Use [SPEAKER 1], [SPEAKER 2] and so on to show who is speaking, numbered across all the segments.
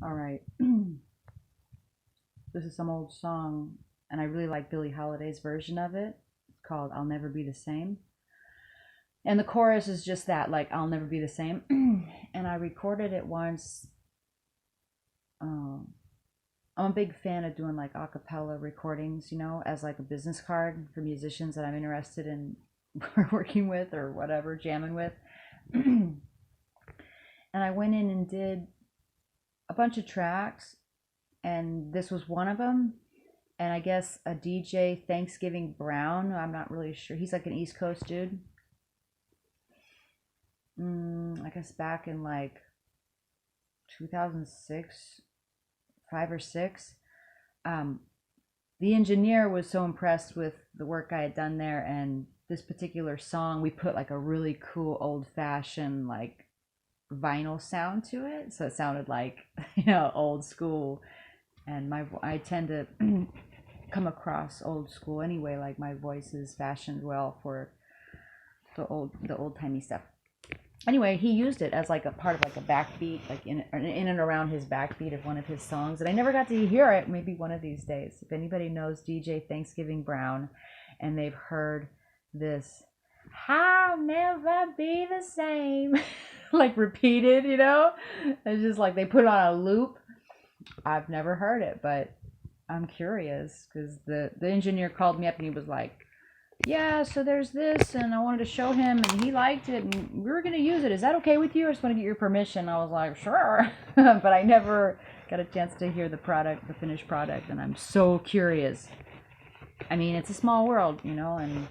[SPEAKER 1] All right. This is some old song, and I really like Billie Holiday's version of it. It's called I'll Never Be the Same. And the chorus is just that, like, I'll never be the same. And I recorded it once. I'm a big fan of doing like a cappella recordings, you know, as like a business card for musicians that I'm interested in working with or whatever, jamming with. And I went in and did a bunch of tracks, and this was one of them. And I guess a DJ, Thanksgiving Brown, I'm not really sure. He's like an East Coast dude. I guess back in like 2006, 5 or 6. The engineer was so impressed with the work I had done there, and this particular song, we put like a really cool old-fashioned like vinyl sound to it, so it sounded like old school. And I tend to come across old school anyway, like my voice is fashioned well for the old-timey stuff. Anyway, he used it as like a part of like a backbeat, like in and around his backbeat of one of his songs, and I never got to hear it. Maybe one of these days, if anybody knows DJ Thanksgiving Brown and they've heard this I'll never be the same like repeated, it's just like they put it on a loop. I've never heard it, but I'm curious because the engineer called me up and he was like, yeah, so there's this, and I wanted to show him, and he liked it, and we were going to use it. Is that okay with you? I just want to get your permission. I was like, sure. But I never got a chance to hear the finished product, and I'm so curious. I mean, it's a small world, and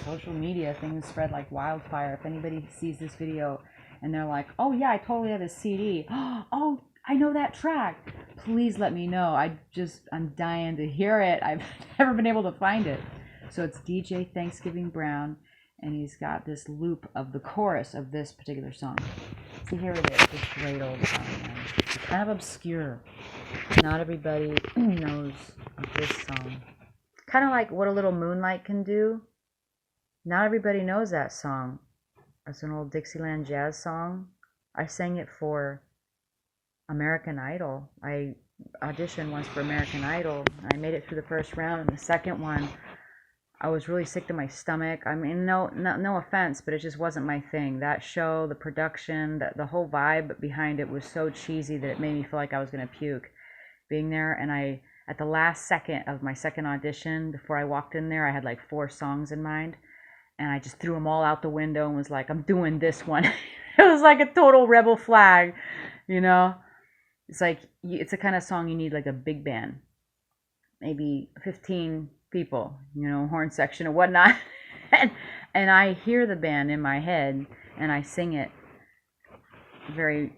[SPEAKER 1] social media, things spread like wildfire. If anybody sees this video and they're like, oh yeah, I totally have a CD. Oh, I know that track. Please let me know. I'm dying to hear it. I've never been able to find it. So it's DJ Thanksgiving Brown, and he's got this loop of the chorus of this particular song. So here it is, this great old song. It's kind of obscure. Not everybody knows of this song. Kind of like What a Little Moonlight Can Do. Not everybody knows that song. It's an old Dixieland jazz song. I sang it for American Idol. I auditioned once for American Idol. I made it through the first round, and the second one, I was really sick to my stomach. I mean, no offense, but it just wasn't my thing. That show, the production, the whole vibe behind it was so cheesy that it made me feel like I was going to puke being there. And at the last second of my second audition, before I walked in there, I had like 4 songs in mind. And I just threw them all out the window and was like, I'm doing this one. It was like a total rebel flag, It's like, it's the kind of song you need like a big band. Maybe 15 people, horn section or whatnot. and I hear the band in my head, and I sing it great.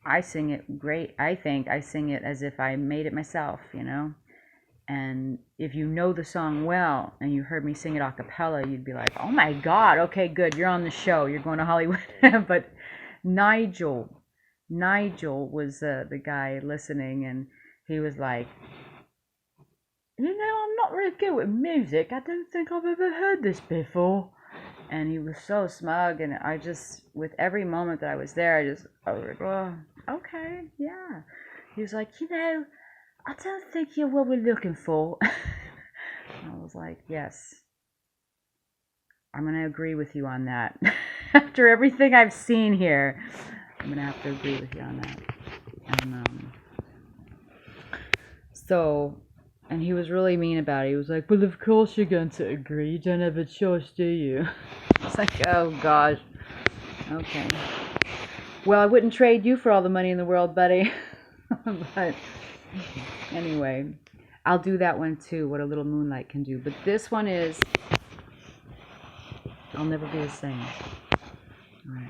[SPEAKER 1] I think I sing it as if I made it myself, And if you know the song well and you heard me sing it a cappella, you'd be like, oh my God, okay, good, you're on the show, you're going to Hollywood. But Nigel was the guy listening, and he was like, I'm not really good with music. I don't think I've ever heard this before. And he was so smug, and I just, with every moment that I was there, I was like, oh, okay, yeah. He was like, I don't think you're what we're looking for. I was like, yes, I'm going to agree with you on that. After everything I've seen here, I'm going to have to agree with you on that. And he was really mean about it. He was like, well, of course you're going to agree. You don't have a choice, do you? It's like, oh, gosh. Okay. Well, I wouldn't trade you for all the money in the world, buddy. But anyway, I'll do that one too, What a Little Moonlight Can Do. But this one is I'll Never Be the Same. All right.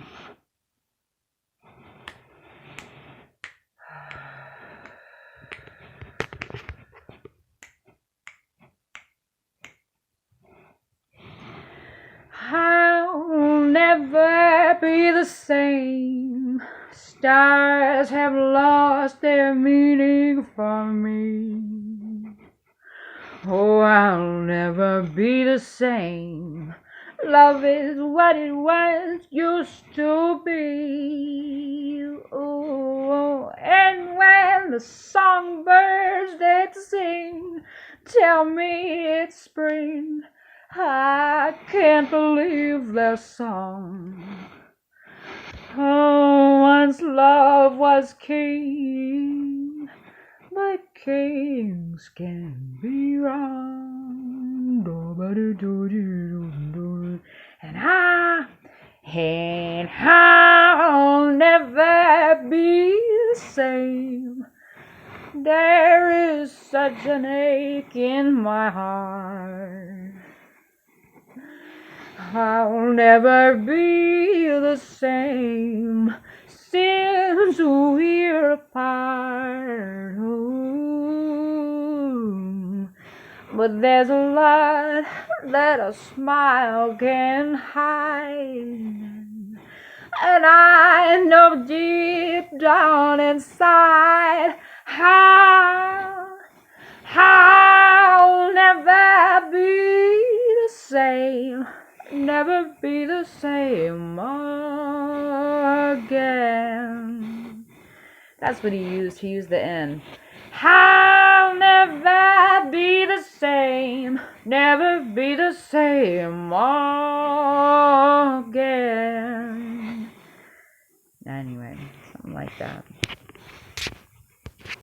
[SPEAKER 1] I'll never be the same. Stars have lost their meaning for me. Oh, I'll never be the same. Love is what it once used to be. Oh, the songbirds that sing tell me it's spring. I can't believe their song. Oh, once love was king, but kings can be wrong. And I'll never be the same. There is such an ache in my heart. I'll never be the same since we're apart. Ooh. But there's a lot that a smile can hide. And I know deep down inside I'll never be the same. Never be the same again. That's what he used. He used the N. I'll never be the same. Never be the same again. Anyway, something like that.